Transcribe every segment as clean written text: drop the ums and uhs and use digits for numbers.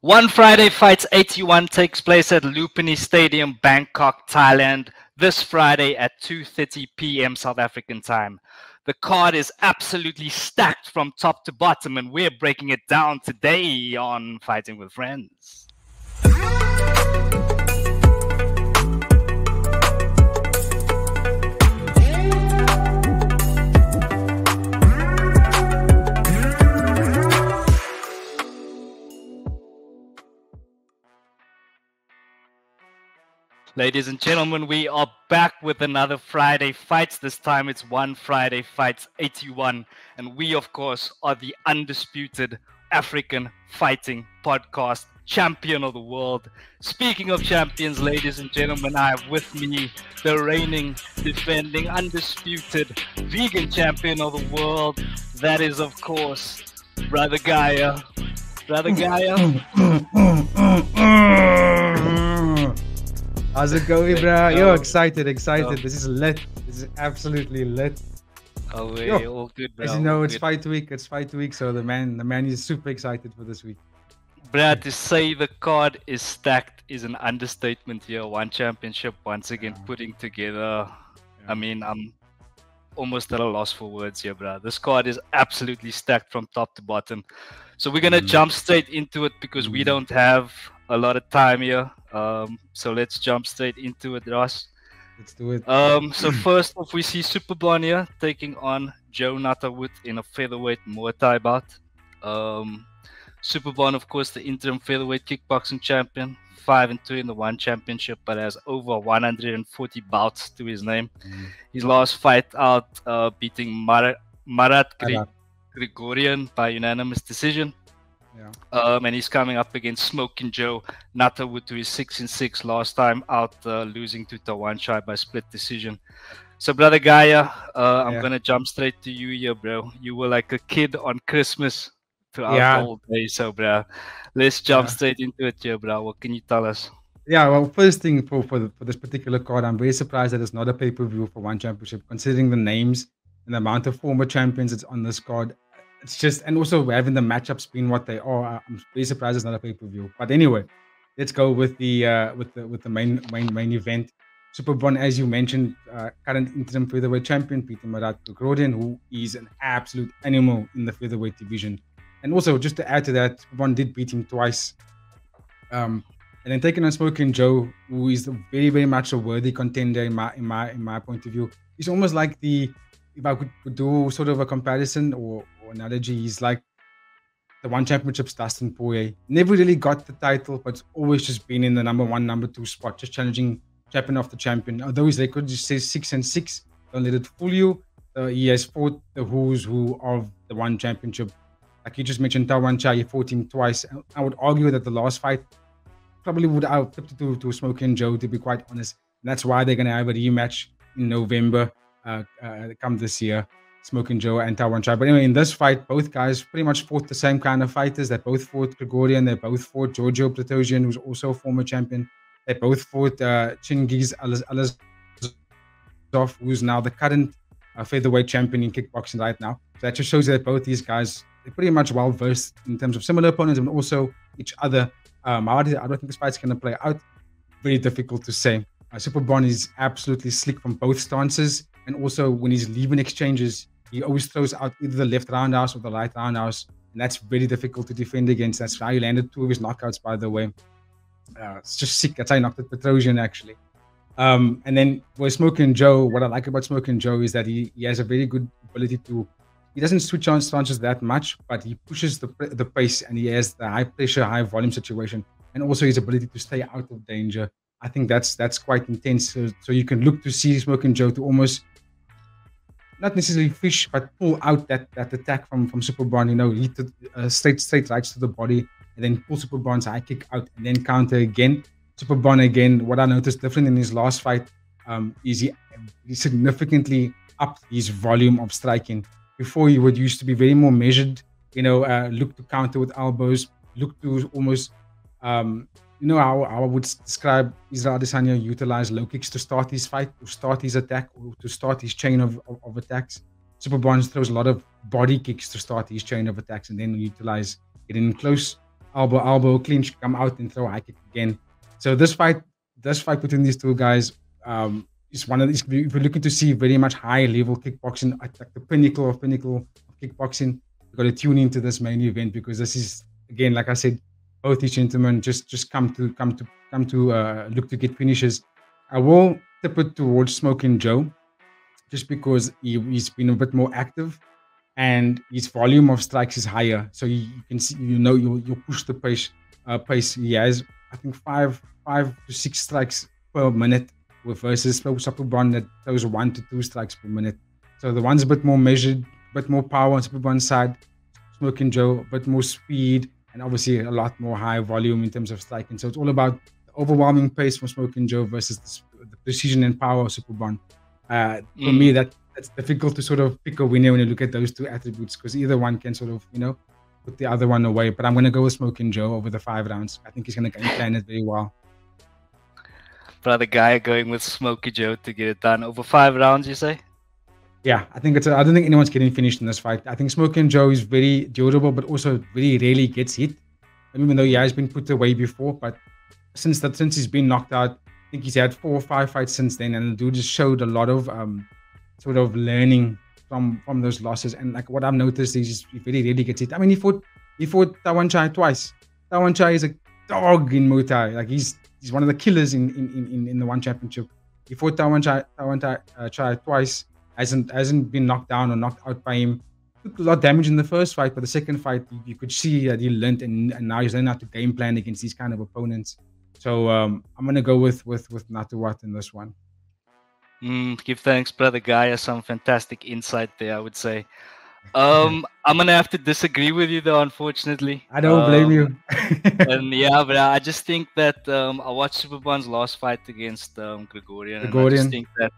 One Friday Fights 81 takes place at Lupini Stadium, Bangkok, Thailand, this Friday at 2:30 p.m. South African time. The card is absolutely stacked from top to bottom, and we're breaking it down today on Fighting with Friends. Ladies and gentlemen, we are back with another Friday Fights. This time it's One Friday Fights 81. And we, of course, are the undisputed African fighting podcast champion of the world. Speaking of champions, ladies and gentlemen, I have with me the reigning, defending, undisputed vegan champion of the world. That is, of course, Brother Gaia. Brother Gaia. How's it going, bro? Yo, excited. This is lit. This is absolutely lit. Oh, wait, all good, bro. As you know, it's fight week. So the man is super excited for this week. Brad, to say the card is stacked is an understatement here. One championship once again putting together. I mean, I'm almost at a loss for words here, bro. This card is absolutely stacked from top to bottom. So we're gonna jump straight into it because we don't have a lot of time here. So let's jump straight into it, Ross. Let's do it. So first off, we see Superbon here taking on Jo Nattawut in a featherweight Muay Thai bout. Superbon, of course, the interim featherweight kickboxing champion, 5-2 in the one championship, but has over 140 bouts to his name. His last fight out, beating Marat Grigorian by unanimous decision. And he's coming up against Smoking Jo Nattawut, who is 6-6 last time out, losing to Tawanchai by split decision. So, Brother Gaia, I'm gonna jump straight to you here, bro. You were like a kid on Christmas throughout the whole day, so, bro, let's jump straight into it here, bro. What can you tell us? Yeah, well, first thing for this particular card, I'm very surprised that it's not a pay-per-view for one championship, considering the names and the amount of former champions that's on this card. It's just, and also having the matchups being what they are, I'm very surprised it's not a pay-per-view. But anyway, let's go with the main event. Superbon, as you mentioned, current interim featherweight champion, beating Marat Grigorian, who is an absolute animal in the featherweight division. And also, just to add to that, Superbon did beat him twice. And then taking on Smoking Jo, who is very, very much a worthy contender in my point of view. He's almost like if I could do sort of a comparison or analogy, he's like the one championship's Dustin Poirier. Never really got the title, but always just been in the number 1, number 2 spot, just challenging champion after champion. Although his record just says 6-6, don't let it fool you. He has fought the who's who of the one championship. Like you just mentioned, Tawanchai, he fought him twice. I would argue that the last fight probably would have tipped it to Smoking Jo, to be quite honest. And that's why they're going to have a rematch in November come this year. Smoking Jo and Tawanchai. But anyway, in this fight, both guys pretty much fought the same kind of fighters. They both fought Grigorian. They both fought Giorgio Platosian, who's also a former champion. They both fought Chingiz Alazov, who's now the current featherweight champion in kickboxing right now. So that just shows that both these guys, they're pretty much well-versed in terms of similar opponents and also each other. I don't think this fight's going to play out. Very difficult to say. Superbon is absolutely slick from both stances. And also, when he's leaving exchanges, he always throws out either the left roundhouse or the right roundhouse. And that's very difficult to defend against. That's how he landed 2 of his knockouts, by the way. It's just sick. That's how he knocked at Petrosian, actually. And then for Smoking Jo, what I like about Smoking Jo is that he has a very good ability to... He doesn't switch on stances that much, but he pushes the pace, and he has the high-pressure, high-volume situation. And also his ability to stay out of danger. I think that's quite intense. So you can look to see Smoking Jo to almost... not necessarily fish, but pull out that attack from Superbon, hit straight rights to the body, and then pull Superbon's high kick out, and then counter again. Superbon again, what I noticed different in his last fight is he significantly upped his volume of striking. Before, he would used to be very more measured, look to counter with elbows, look to almost, how I would describe Israel Adesanya utilize low kicks to start his fight, to start his attack, or to start his chain of attacks. Superbon throws a lot of body kicks to start his chain of attacks and then utilize getting close elbow clinch, come out and throw a high kick again. So this fight between these two guys is one of these. If you're looking to see very much high level kickboxing, at like the pinnacle of kickboxing, you've got to tune into this main event, because this is, again, like I said, both these gentlemen just come to look to get finishes. I will tip it towards Smoking Joe, just because he's been a bit more active and his volume of strikes is higher. So you can see, you'll push the pace. He has, I think, five to six strikes per minute, versus Superbon that throws 1 to 2 strikes per minute. So the one's a bit more measured, a bit more power on Superbon's side. Smoking Joe, a bit more speed, and obviously a lot more high volume in terms of striking. So it's all about the overwhelming pace from Smoking Joe versus the precision and power of Superbon. For me, that's difficult to sort of pick a winner when you look at those two attributes, because either one can sort of, put the other one away. But I'm going to go with Smoking Joe over the 5 rounds. I think he's going to game plan it very well. Brother Guy going with Smoky Joe to get it done over 5 rounds, you say? Yeah, I think I don't think anyone's getting finished in this fight. I think Smoking Joe is very durable, but also very rarely gets hit. Even though he has been put away before, but since he's been knocked out, I think he's had 4 or 5 fights since then, and the dude just showed a lot of sort of learning from those losses. And like what I've noticed is he very rarely gets hit. I mean, he fought Tawan Chai twice. Tawan Chai is a dog in Muay Thai. Like he's one of the killers in the one championship. He fought Tawan Chai twice. Hasn't been knocked down or knocked out by him. Took a lot of damage in the first fight, but the second fight you could see that he learned, and now he's learning how to game plan against these kind of opponents. So I'm gonna go with Nattawut in this one. Give thanks, Brother Gaia. Some fantastic insight there, I would say. I'm gonna have to disagree with you though, unfortunately. I don't blame you. And yeah, but I just think that I watched Superbon's last fight against Gregorian. And I just think that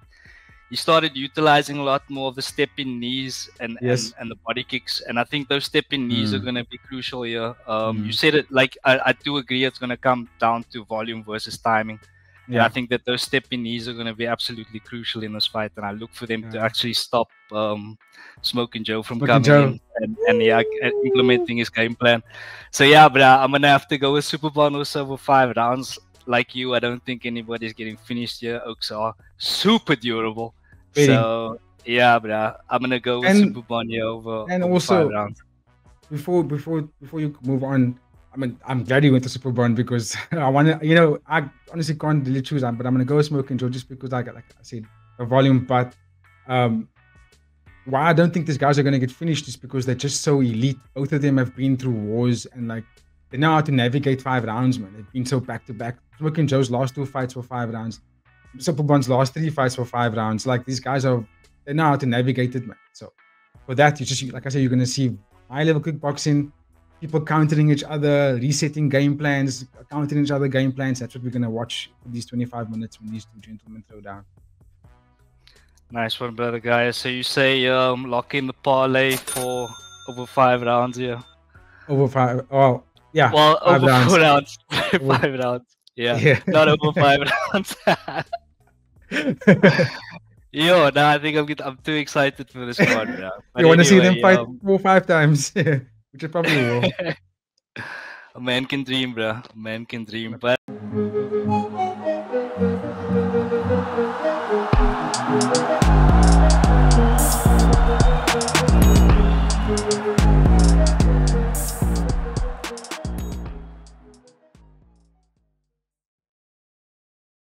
he started utilizing a lot more of the step-in knees and the body kicks, and I think those step-in knees are going to be crucial here. You said it, like I do agree, it's going to come down to volume versus timing. Yeah, and I think that those step-in knees are going to be absolutely crucial in this fight, and I look for them to actually stop Smoking Joe from coming in and implementing his game plan. So yeah, but I'm going to have to go with Superbon also over 5 rounds. Like you, I don't think anybody's getting finished here. Oaks are super durable. So yeah, but I'm gonna go with Superbon here over. And over also, 5 rounds. Before you move on, I mean, I'm glad you went to Superbon, because I want to, I honestly can't really choose, but I'm gonna go with Smoking Joe just because, like I said, the volume. But why I don't think these guys are gonna get finished is because they're just so elite. Both of them have been through wars, and like they know how to navigate 5 rounds, man. They've been so back to back. Smoking Joe's last 2 fights were 5 rounds. Superbon's last 3 fights for 5 rounds. Like these guys they know how to navigate it, man. So for that, like I said, you're gonna see high level kickboxing, people countering each other, resetting game plans, countering each other game plans. That's what we're gonna watch for these 25 minutes when these two gentlemen throw down. Nice one, Brother Guy. So you say lock in the parlay for over 5 rounds here. Over 5. Oh yeah. Well, over rounds. 4 rounds. 5 rounds. Yeah, not over 5 rounds. Yo, no, I think I'm too excited for this one, bro. You want to see them fight 4 or 5 times, which I probably will. A man can dream, bro. A man can dream, but.